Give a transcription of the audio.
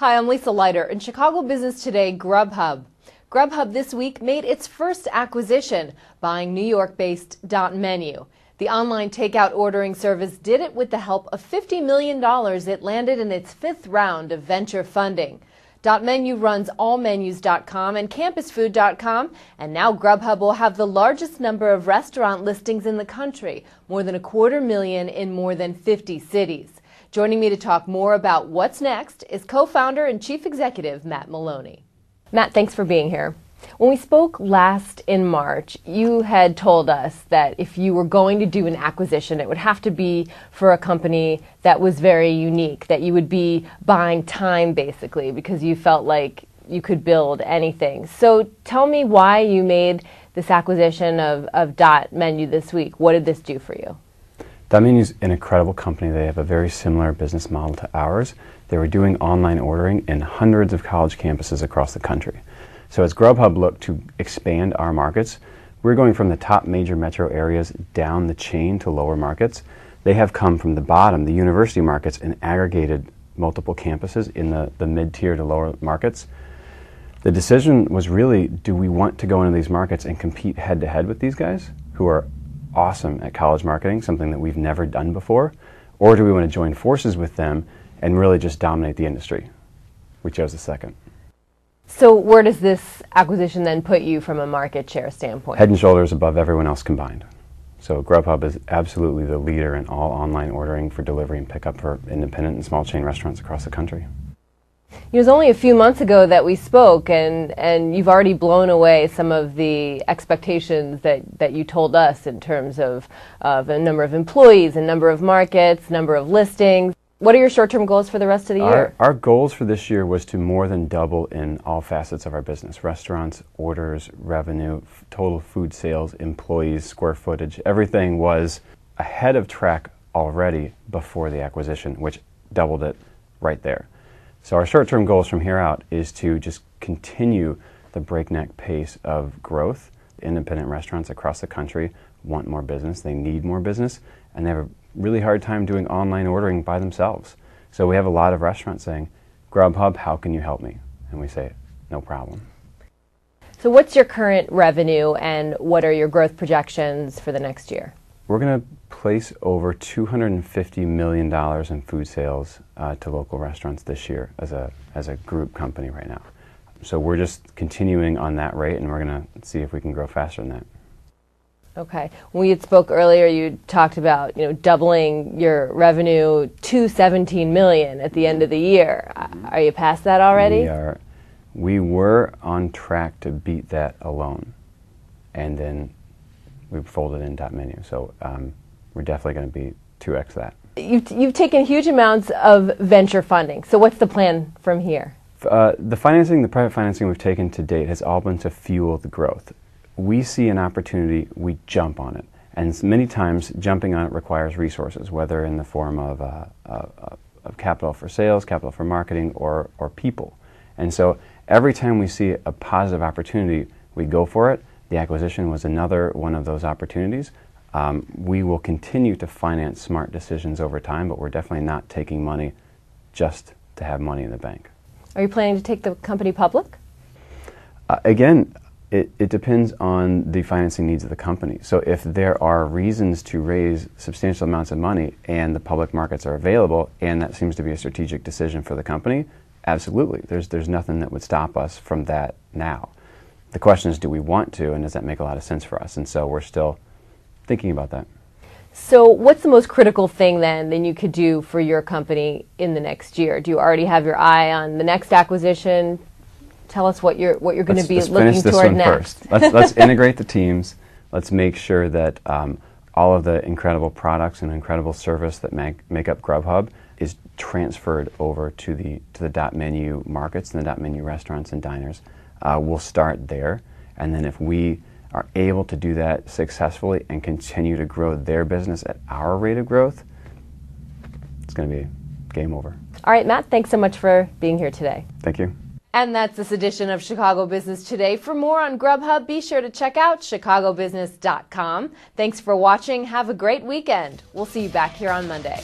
Hi, I'm Lisa Leiter. In Chicago Business Today, Grubhub. Grubhub this week made its first acquisition, buying New York-based Dotmenu. The online takeout ordering service did it with the help of $50 million it landed in its fifth round of venture funding. Dotmenu runs Allmenus.com and Campusfood.com, and now Grubhub will have the largest number of restaurant listings in the country, more than 250,000 in more than 50 cities. Joining me to talk more about what's next is co-founder and chief executive Matt Maloney. Matt, thanks for being here. When we spoke last in March, you had told us that if you were going to do an acquisition, it would have to be for a company that was very unique, that you would be buying time basically because you felt like you could build anything. So tell me why you made this acquisition of Dotmenu this week. What did this do for you? Dotmenu is an incredible company. They have a very similar business model to ours. They were doing online ordering in hundreds of college campuses across the country. So as Grubhub looked to expand our markets, we're going from the top major metro areas down the chain to lower markets. They have come from the bottom, the university markets, and aggregated multiple campuses in the mid-tier to lower markets. The decision was really, do we want to go into these markets and compete head-to-head with these guys who are awesome at college marketing, something that we've never done before, or do we want to join forces with them and really just dominate the industry? We chose the second. So where does this acquisition then put you from a market share standpoint? Head and shoulders above everyone else combined. So Grubhub is absolutely the leader in all online ordering for delivery and pickup for independent and small chain restaurants across the country. It was only a few months ago that we spoke, and you've already blown away some of the expectations that you told us in terms of a number of employees, a number of markets, number of listings. What are your short-term goals for the rest of the year? Our goals for this year was to more than double in all facets of our business. Restaurants, orders, revenue, total food sales, employees, square footage. Everything was ahead of track already before the acquisition, which doubled it right there. So our short-term goals from here out is to just continue the breakneck pace of growth. Independent restaurants across the country want more business, they need more business, and they have a really hard time doing online ordering by themselves. So we have a lot of restaurants saying, Grubhub, how can you help me? And we say, no problem. So what's your current revenue and what are your growth projections for the next year? We're going to place over $250 million in food sales to local restaurants this year as a group company right now. So we're just continuing on that rate, and we're going to see if we can grow faster than that. Okay. When we spoke earlier, you talked about doubling your revenue to $17 million at the end of the year. Are you past that already? We were on track to beat that alone, and then we folded in Dotmenu. So we're definitely going to be 2x that. You've taken huge amounts of venture funding. So what's the plan from here? The private financing we've taken to date has all been to fuel the growth. We see an opportunity, we jump on it. And many times jumping on it requires resources, whether in the form of capital for sales, capital for marketing, or people. And so every time we see a positive opportunity, we go for it. The acquisition was another one of those opportunities. We will continue to finance smart decisions over time, but we're definitely not taking money just to have money in the bank. Are you planning to take the company public? Again, it depends on the financing needs of the company. So if there are reasons to raise substantial amounts of money and the public markets are available and that seems to be a strategic decision for the company, absolutely. There's nothing that would stop us from that now. The question is, do we want to, and does that make a lot of sense for us? And so we're still thinking about that. So what's the most critical thing then you could do for your company in the next year? Do you already have your eye on the next acquisition? Tell us what you're going to be looking toward next. Let's integrate the teams. Let's make sure that all of the incredible products and incredible service that make up Grubhub is transferred over to the Dotmenu markets and the Dotmenu restaurants and diners. We'll start there, and then if we are able to do that successfully and continue to grow their business at our rate of growth, it's going to be game over. All right, Matt, thanks so much for being here today. Thank you. And that's this edition of Chicago Business Today. For more on Grubhub, be sure to check out chicagobusiness.com. Thanks for watching. Have a great weekend. We'll see you back here on Monday.